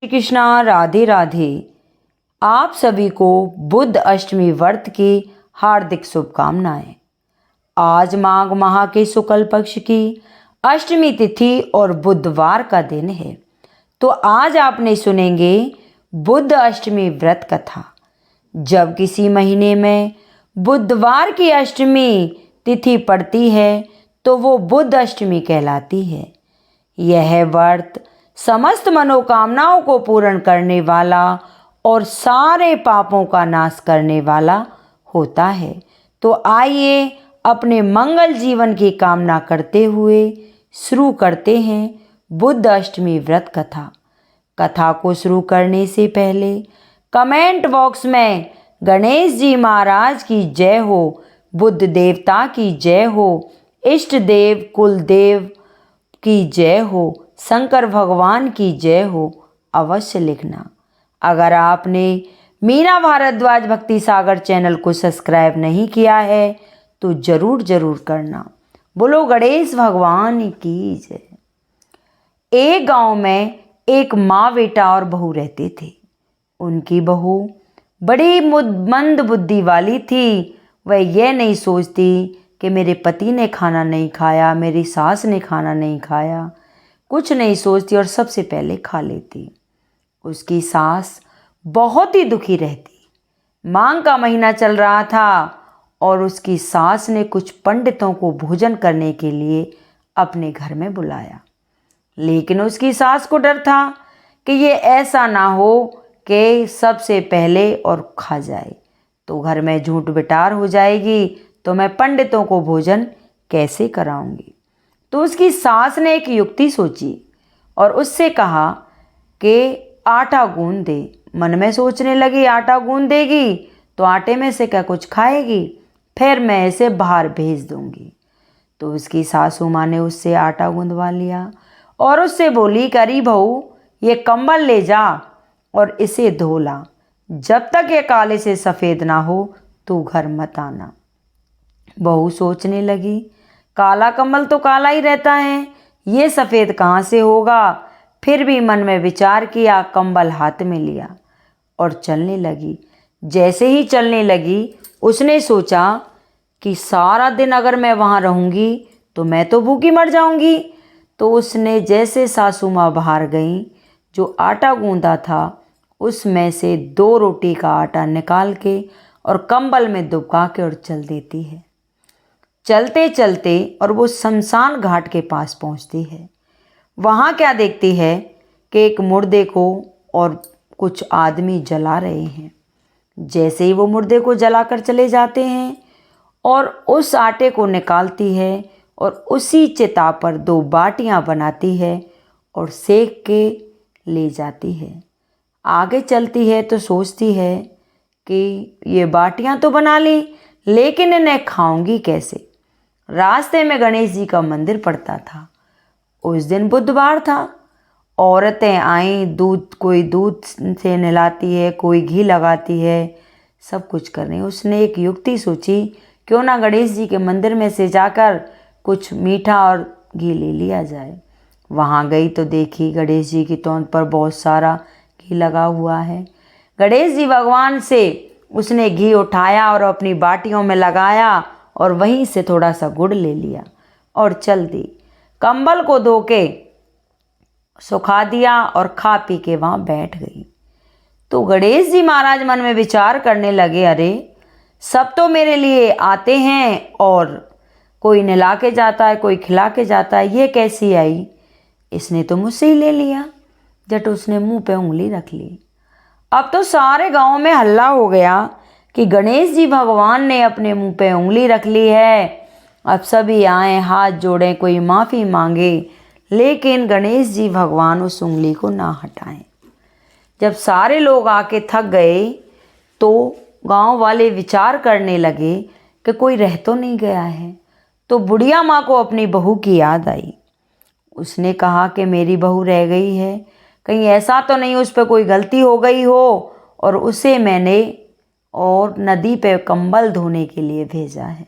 श्री कृष्णा, राधे राधे। आप सभी को बुद्ध अष्टमी व्रत की हार्दिक शुभकामनाएं। आज माघ माह के शुक्ल पक्ष की अष्टमी तिथि और बुधवार का दिन है। तो आज आपने सुनेंगे बुद्ध अष्टमी व्रत कथा। जब किसी महीने में बुधवार की अष्टमी तिथि पड़ती है तो वो बुद्ध अष्टमी कहलाती है। यह व्रत समस्त मनोकामनाओं को पूर्ण करने वाला और सारे पापों का नाश करने वाला होता है। तो आइए अपने मंगल जीवन की कामना करते हुए शुरू करते हैं बुद्ध अष्टमी व्रत कथा। कथा को शुरू करने से पहले कमेंट बॉक्स में गणेश जी महाराज की जय हो, बुद्ध देवता की जय हो, इष्ट देव कुल देव की जय हो, शंकर भगवान की जय हो अवश्य लिखना। अगर आपने मीना भारद्वाज भक्ति सागर चैनल को सब्सक्राइब नहीं किया है तो जरूर करना। बोलो गणेश भगवान की जय। एक गांव में एक माँ बेटा और बहू रहते थे। उनकी बहू बड़ी मंद बुद्धि वाली थी। वह यह नहीं सोचती कि मेरे पति ने खाना नहीं खाया, मेरी सास ने खाना नहीं खाया, कुछ नहीं सोचती और सबसे पहले खा लेती। उसकी सास बहुत ही दुखी रहती। माघ का महीना चल रहा था और उसकी सास ने कुछ पंडितों को भोजन करने के लिए अपने घर में बुलाया। लेकिन उसकी सास को डर था कि ये ऐसा ना हो कि सबसे पहले और खा जाए तो घर में झूठ बिटार हो जाएगी, तो मैं पंडितों को भोजन कैसे कराऊंगी। तो उसकी सास ने एक युक्ति सोची और उससे कहा कि आटा गूंद दे। मन में सोचने लगी आटा गूंद देगी तो आटे में से क्या कुछ खाएगी, फिर मैं इसे बाहर भेज दूंगी। तो उसकी सासू माँ ने उससे आटा गूंदवा लिया और उससे बोली कि अरे बहू, ये कंबल ले जा और इसे धो ला। जब तक ये काले से सफ़ेद ना हो तू घर मत आना। बहू सोचने लगी, काला कंबल तो काला ही रहता है, ये सफ़ेद कहाँ से होगा। फिर भी मन में विचार किया, कंबल हाथ में लिया और चलने लगी। जैसे ही चलने लगी उसने सोचा कि सारा दिन अगर मैं वहाँ रहूँगी तो मैं तो भूखी मर जाऊँगी। तो उसने जैसे सासू माँ बाहर गई, जो आटा गूंदा था उसमें से 2 रोटी का आटा निकाल के और कंबल में दुबका के और चल देती है। चलते चलते और वो शमशान घाट के पास पहुंचती है। वहाँ क्या देखती है कि एक मुर्दे को और कुछ आदमी जला रहे हैं। जैसे ही वो मुर्दे को जलाकर चले जाते हैं और उस आटे को निकालती है और उसी चिता पर 2 बाटियां बनाती है और सेक के ले जाती है। आगे चलती है तो सोचती है कि ये बाटियां तो बना ली, लेकिन इन्हें खाऊंगी कैसे। रास्ते में गणेश जी का मंदिर पड़ता था। उस दिन बुधवार था। औरतें आईं, कोई दूध से नहलाती है, कोई घी लगाती है, सब कुछ कर रही है। उसने एक युक्ति सोची, क्यों ना गणेश जी के मंदिर में से जाकर कुछ मीठा और घी ले लिया जाए। वहाँ गई तो देखी गणेश जी की तौंद पर बहुत सारा घी लगा हुआ है। गणेश जी भगवान से उसने घी उठाया और अपनी बाटियों में लगाया और वहीं से थोड़ा सा गुड़ ले लिया और चल दी। कंबल को धो के सुखा दिया और खा पी के वहाँ बैठ गई। तो गणेश जी महाराज मन में विचार करने लगे, अरे सब तो मेरे लिए आते हैं और कोई नहला के जाता है, कोई खिला के जाता है, ये कैसी आई। इसने तो मुझसे ही ले लिया। जट उसने मुंह पे उंगली रख ली। अब तो सारे गांव में हल्ला हो गया कि गणेश जी भगवान ने अपने मुंह पे उंगली रख ली है। अब सभी आए, हाथ जोड़ें, कोई माफ़ी मांगे, लेकिन गणेश जी भगवान उस उंगली को ना हटाएं। जब सारे लोग आके थक गए तो गांव वाले विचार करने लगे कि कोई रह तो नहीं गया है। तो बुढ़िया माँ को अपनी बहू की याद आई। उसने कहा कि मेरी बहू रह गई है, कहीं ऐसा तो नहीं उस पर कोई गलती हो गई हो और उसे मैंने और नदी पे कंबल धोने के लिए भेजा है।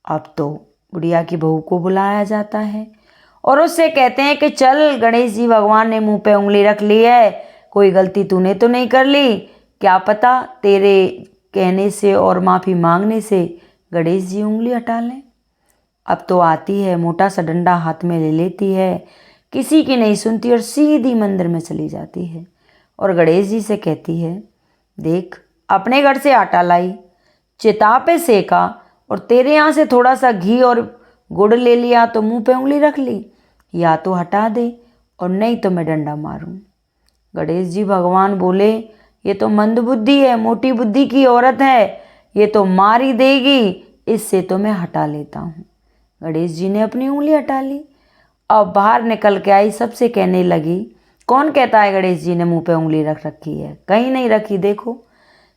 अब तो बुढ़िया की बहू को बुलाया जाता है और उससे कहते हैं कि चल, गणेश जी भगवान ने मुंह पे उंगली रख ली है, कोई गलती तूने तो नहीं कर ली, क्या पता तेरे कहने से और माफ़ी मांगने से गणेश जी उंगली हटा लें। अब तो आती है, मोटा सा डंडा हाथ में ले लेती है, किसी की नहीं सुनती और सीधी मंदिर में चली जाती है और गणेश जी से कहती है, देख, अपने घर से आटा लाई, चिता पे सेका और तेरे यहाँ से थोड़ा सा घी और गुड़ ले लिया तो मुंह पे उंगली रख ली, या तो हटा दे और नहीं तो मैं डंडा मारूं। गणेश जी भगवान बोले, ये तो मंदबुद्धि है, मोटी बुद्धि की औरत है, ये तो मार ही देगी, इससे तो मैं हटा लेता हूँ। गणेश जी ने अपनी उंगली हटा ली। अब बाहर निकल के आई, सबसे कहने लगी, कौन कहता है गणेश जी ने मुंह पे उंगली रख रखी है? कहीं नहीं रखी, देखो।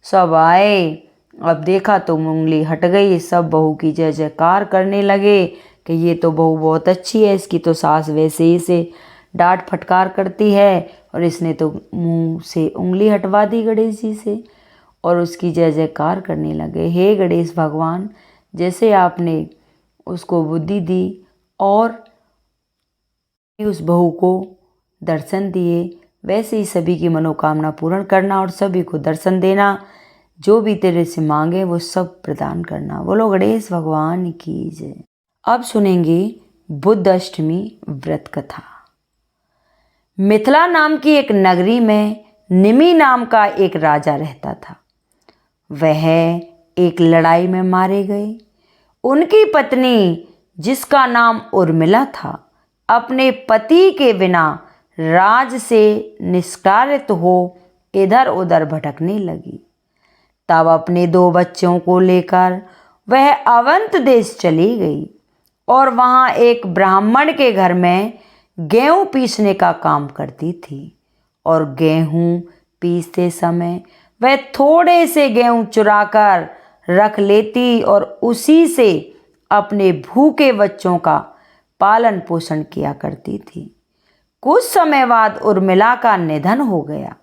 सब आए, अब देखा तो उंगली हट गई। सब बहू की जय जयकार करने लगे कि ये तो बहू बहुत अच्छी है, इसकी तो सास वैसे ही से डांट फटकार करती है और इसने तो मुंह से उंगली हटवा दी गणेश जी से। और उसकी जय जयकार करने लगे, हे गणेश भगवान, जैसे आपने उसको बुद्धि दी और उस बहू को दर्शन दिए, वैसे ही सभी की मनोकामना पूर्ण करना और सभी को दर्शन देना, जो भी तेरे से मांगे वो सब प्रदान करना। बोलो गणेश भगवान की जय। अब सुनेंगे बुद्ध अष्टमी व्रत कथा। मिथिला नाम की एक नगरी में निमि नाम का एक राजा रहता था। वह एक लड़ाई में मारे गए। उनकी पत्नी, जिसका नाम उर्मिला था, अपने पति के बिना राज से निष्कासित हो इधर उधर भटकने लगी। तब अपने 2 बच्चों को लेकर वह अवंत देश चली गई और वहाँ एक ब्राह्मण के घर में गेहूँ पीसने का काम करती थी। और गेहूँ पीसते समय वह थोड़े से गेहूँ चुराकर रख लेती और उसी से अपने भूखे बच्चों का पालन पोषण किया करती थी। कुछ समय बाद उर्मिला का निधन हो गया,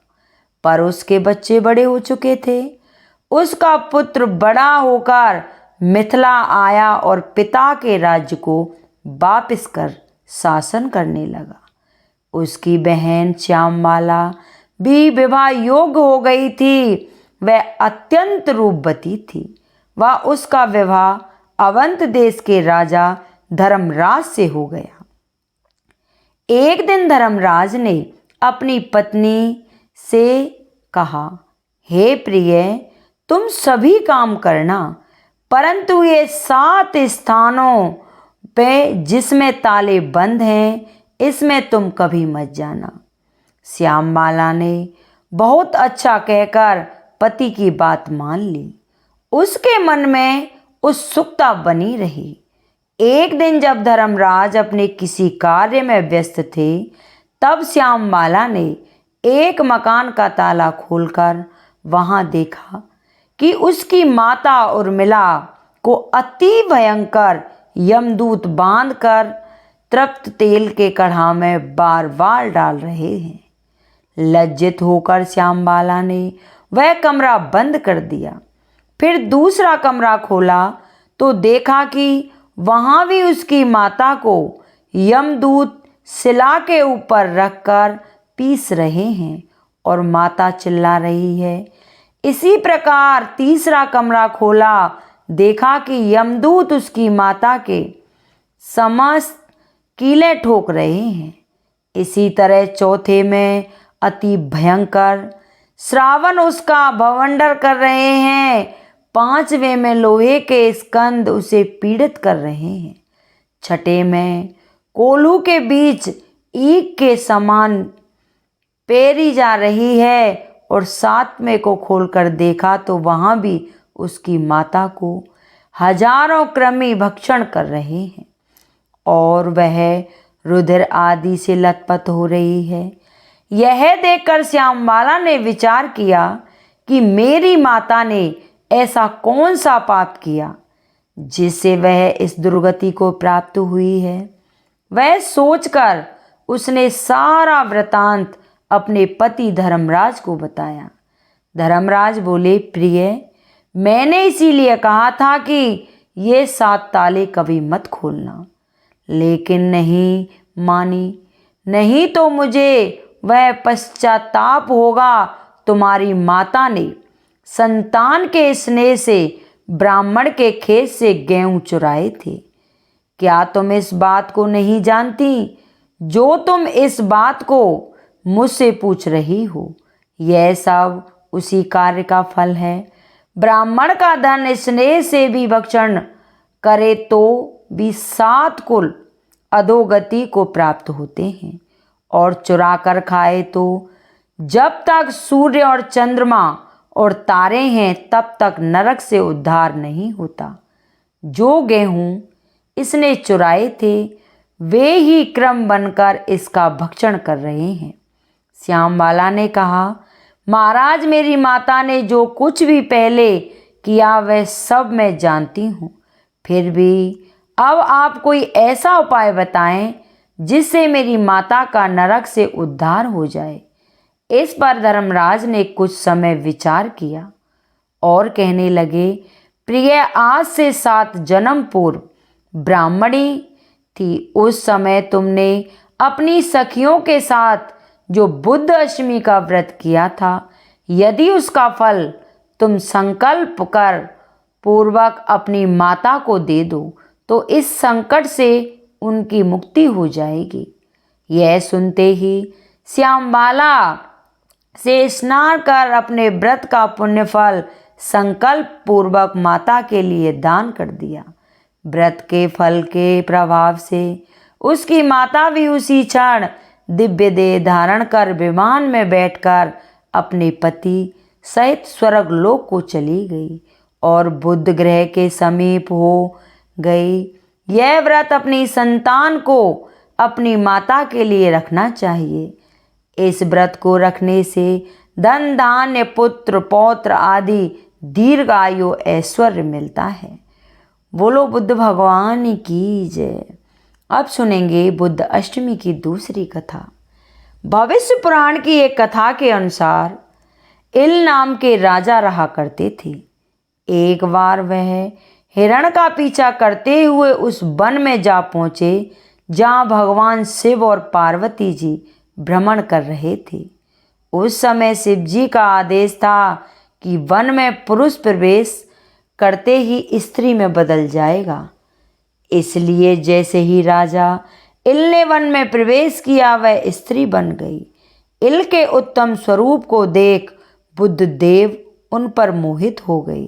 पर उसके बच्चे बड़े हो चुके थे। उसका पुत्र बड़ा होकर मिथिला आया और पिता के राज्य को वापस कर शासन करने लगा। उसकी बहन श्याममाला भी विवाह योग्य हो गई थी। वह अत्यंत रूपवती थी। वह उसका विवाह अवंत देश के राजा धर्मराज से हो गया। एक दिन धर्मराज ने अपनी पत्नी से कहा, हे प्रिय, तुम सभी काम करना, परंतु ये 7 स्थानों पे जिसमें ताले बंद हैं, इसमें तुम कभी मत जाना। श्याममाला ने बहुत अच्छा कहकर पति की बात मान ली। उसके मन में उत्सुकता बनी रही। एक दिन जब धर्मराज अपने किसी कार्य में व्यस्त थे, तब श्याममाला ने एक मकान का ताला खोलकर वहां देखा कि उसकी माता उर्मिला को अति भयंकर यमदूत बांधकर तृप्त तेल के कढ़ा में बार बार डाल रहे हैं। लज्जित होकर श्याममाला ने वह कमरा बंद कर दिया। फिर दूसरा कमरा खोला तो देखा कि वहां भी उसकी माता को यमदूत शिला के ऊपर रखकर पीस रहे हैं और माता चिल्ला रही है। इसी प्रकार तीसरा कमरा खोला, देखा कि यमदूत उसकी माता के समस्त कीलें ठोक रहे हैं। इसी तरह चौथे में अति भयंकर श्रावण उसका भवंडर कर रहे हैं। 5वें में लोहे के स्कंद उसे पीड़ित कर रहे हैं। 6ठे में कोल्हू के बीच ईख के समान पेरी जा रही है और 7वें को खोलकर देखा तो वहां भी उसकी माता को हजारों कृमि भक्षण कर रहे हैं और वह रुधिर आदि से लथपथ हो रही है। यह देखकर श्याममाला ने विचार किया कि मेरी माता ने ऐसा कौन सा पाप किया जिससे वह इस दुर्गति को प्राप्त हुई है। वह सोचकर उसने सारा वृतांत अपने पति धर्मराज को बताया। धर्मराज बोले, प्रिय, मैंने इसीलिए कहा था कि ये 7 ताले कभी मत खोलना, लेकिन नहीं, मानी, नहीं तो मुझे वह पश्चाताप होगा। तुम्हारी माता ने संतान के स्नेह से ब्राह्मण के खेत से गेहूं चुराए थे। क्या तुम इस बात को नहीं जानती? जो तुम इस बात को मुझसे पूछ रही हो, यह सब उसी कार्य का फल है। ब्राह्मण का धन स्नेह से भी भक्षण करे तो भी 7 कुल अधोगति को प्राप्त होते हैं, और चुरा कर खाए तो जब तक सूर्य और चंद्रमा और तारे हैं तब तक नरक से उद्धार नहीं होता। जो गेहूं इसने चुराए थे वे ही क्रम बनकर इसका भक्षण कर रहे हैं। श्यामबाला ने कहा, महाराज, मेरी माता ने जो कुछ भी पहले किया वह सब मैं जानती हूँ, फिर भी अब आप कोई ऐसा उपाय बताएं जिससे मेरी माता का नरक से उद्धार हो जाए। इस पर धर्मराज ने कुछ समय विचार किया और कहने लगे, प्रिय, आज से 7 जन्म पूर्व ब्राह्मणी थी। उस समय तुमने अपनी सखियों के साथ जो बुद्ध अष्टमी का व्रत किया था, यदि उसका फल तुम संकल्प कर पूर्वक अपनी माता को दे दो तो इस संकट से उनकी मुक्ति हो जाएगी। यह सुनते ही श्यामबाला से स्नान कर अपने व्रत का पुण्यफल संकल्प पूर्वक माता के लिए दान कर दिया। व्रत के फल के प्रभाव से उसकी माता भी उसी क्षण दिव्य देह धारण कर विमान में बैठकर अपने पति सहित स्वर्ग लोक को चली गई और बुद्ध ग्रह के समीप हो गई। यह व्रत अपनी संतान को अपनी माता के लिए रखना चाहिए। इस व्रत को रखने से धन धान्य पुत्र पौत्र आदि दीर्घायु ऐश्वर्य मिलता है। बोलो बुद्ध भगवान की जय। अब सुनेंगे बुद्ध अष्टमी की दूसरी कथा। भविष्य पुराण की एक कथा के अनुसार इल नाम के राजा रहा करते थे। एक बार वह हिरण का पीछा करते हुए उस वन में जा पहुँचे जहाँ भगवान शिव और पार्वती जी भ्रमण कर रहे थे। उस समय शिव जी का आदेश था कि वन में पुरुष प्रवेश करते ही स्त्री में बदल जाएगा। इसलिए जैसे ही राजा इल ने वन में प्रवेश किया वह स्त्री बन गई। इल के उत्तम स्वरूप को देख बुद्ध देव उन पर मोहित हो गई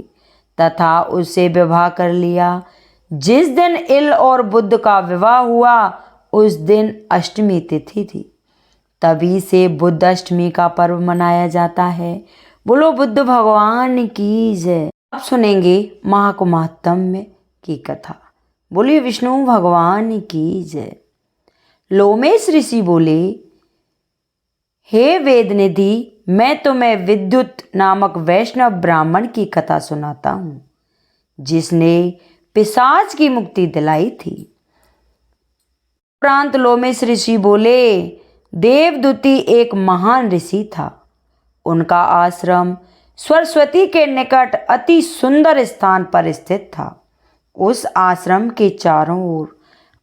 तथा उससे विवाह कर लिया। जिस दिन इल और बुद्ध का विवाह हुआ उस दिन अष्टमी तिथि थी। तभी से बुद्ध अष्टमी का पर्व मनाया जाता है। बोलो बुद्ध भगवान की जय। अब सुनेंगे महाकुमात्म्य की कथा। बोलिए विष्णु भगवान की जय। लोमेश ऋषि बोले, हे वेदनिधि, मैं तुम्हें विद्युत नामक वैष्णव ब्राह्मण की कथा सुनाता हूँ जिसने पिशाच की मुक्ति दिलाई थी। उपरांत लोमेश ऋषि बोले, देवदूती एक महान ऋषि था। उनका आश्रम सरस्वती के निकट अति सुंदर स्थान पर स्थित था। उस आश्रम के चारों ओर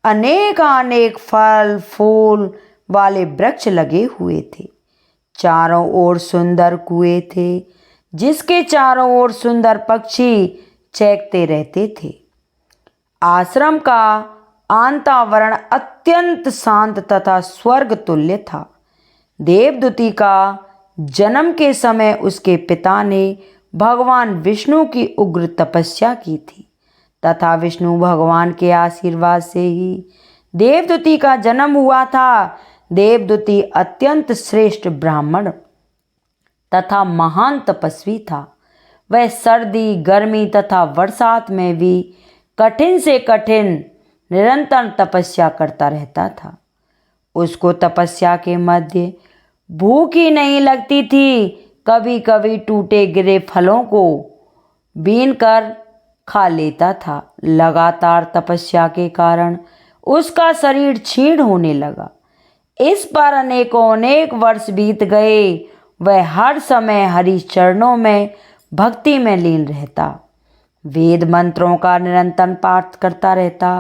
अनेक फल फूल वाले वृक्ष लगे हुए थे। चारों ओर सुंदर कुएं थे जिसके चारों ओर सुंदर पक्षी चहकते रहते थे। आश्रम का वातावरण अत्यंत शांत तथा स्वर्ग तुल्य था। देवदूती का जन्म के समय उसके पिता ने भगवान विष्णु की उग्र तपस्या की थी तथा विष्णु भगवान के आशीर्वाद से ही देवदूती का जन्म हुआ था। देवदूती अत्यंत श्रेष्ठ ब्राह्मण तथा महान तपस्वी था। वह सर्दी गर्मी तथा बरसात में भी कठिन से कठिन निरंतर तपस्या करता रहता था। उसको तपस्या के मध्य भूख ही नहीं लगती थी। कभी कभी टूटे गिरे फलों को बीन कर खा लेता था। लगातार तपस्या के कारण उसका शरीर क्षीण होने लगा। इस पर अनेक वर्ष बीत गए। वह हर समय हरि चरणों में भक्ति में लीन रहता। वेद मंत्रों का निरंतर पाठ करता रहता।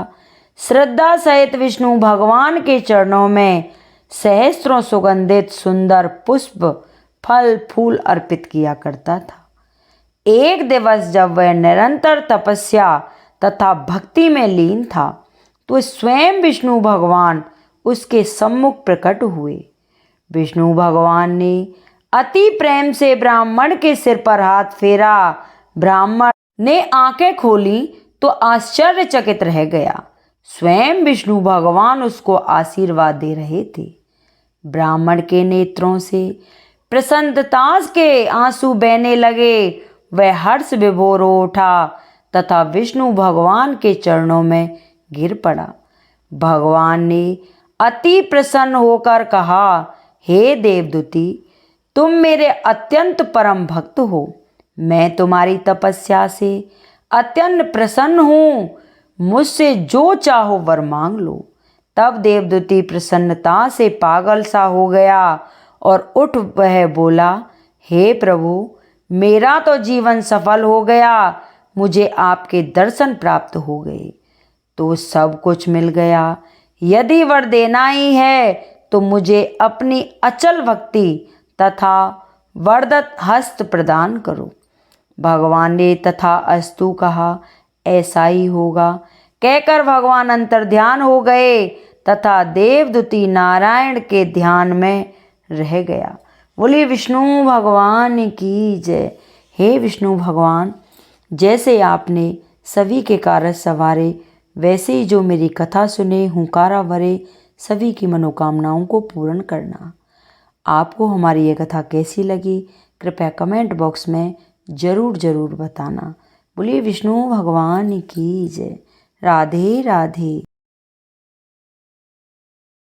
श्रद्धा सहित विष्णु भगवान के चरणों में सहस्त्रों सुगंधित सुंदर पुष्प, फल, फूल अर्पित किया करता था। एक दिवस जब वह निरंतर तपस्या तथा भक्ति में लीन था तो स्वयं विष्णु भगवान उसके सम्मुख प्रकट हुए। विष्णु भगवान ने अति प्रेम से ब्राह्मण के सिर पर हाथ फेरा। ब्राह्मण ने आंखें खोली तो आश्चर्यचकित रह गया। स्वयं विष्णु भगवान उसको आशीर्वाद दे रहे थे। ब्राह्मण के नेत्रों से प्रसन्नता के आंसू बहने लगे। वह हर्ष विभोर हो उठा तथा विष्णु भगवान के चरणों में गिर पड़ा। भगवान ने अति प्रसन्न होकर कहा, हे देवदूती, तुम मेरे अत्यंत परम भक्त हो। मैं तुम्हारी तपस्या से अत्यंत प्रसन्न हूँ। मुझसे जो चाहो वर मांग लो। तब देवदूती प्रसन्नता से पागल सा हो गया और उठ वह बोला, हे प्रभु, मेरा तो जीवन सफल हो गया। मुझे आपके दर्शन प्राप्त हो गए तो सब कुछ मिल गया। यदि वर देना ही है तो मुझे अपनी अचल भक्ति तथा वरदत्त हस्त प्रदान करो। भगवान ने तथा अस्तु कहा, ऐसा ही होगा। कहकर भगवान अंतर्ध्यान हो गए तथा देवदूती नारायण के ध्यान में रह गया। बोलिए विष्णु भगवान की जय। हे विष्णु भगवान, जैसे आपने सभी के कार्य संवारे, वैसे ही जो मेरी कथा सुने हुंकारा भरे सभी की मनोकामनाओं को पूर्ण करना। आपको हमारी ये कथा कैसी लगी कृपया कमेंट बॉक्स में ज़रूर बताना। बोलिए विष्णु भगवान की जय। राधे राधे।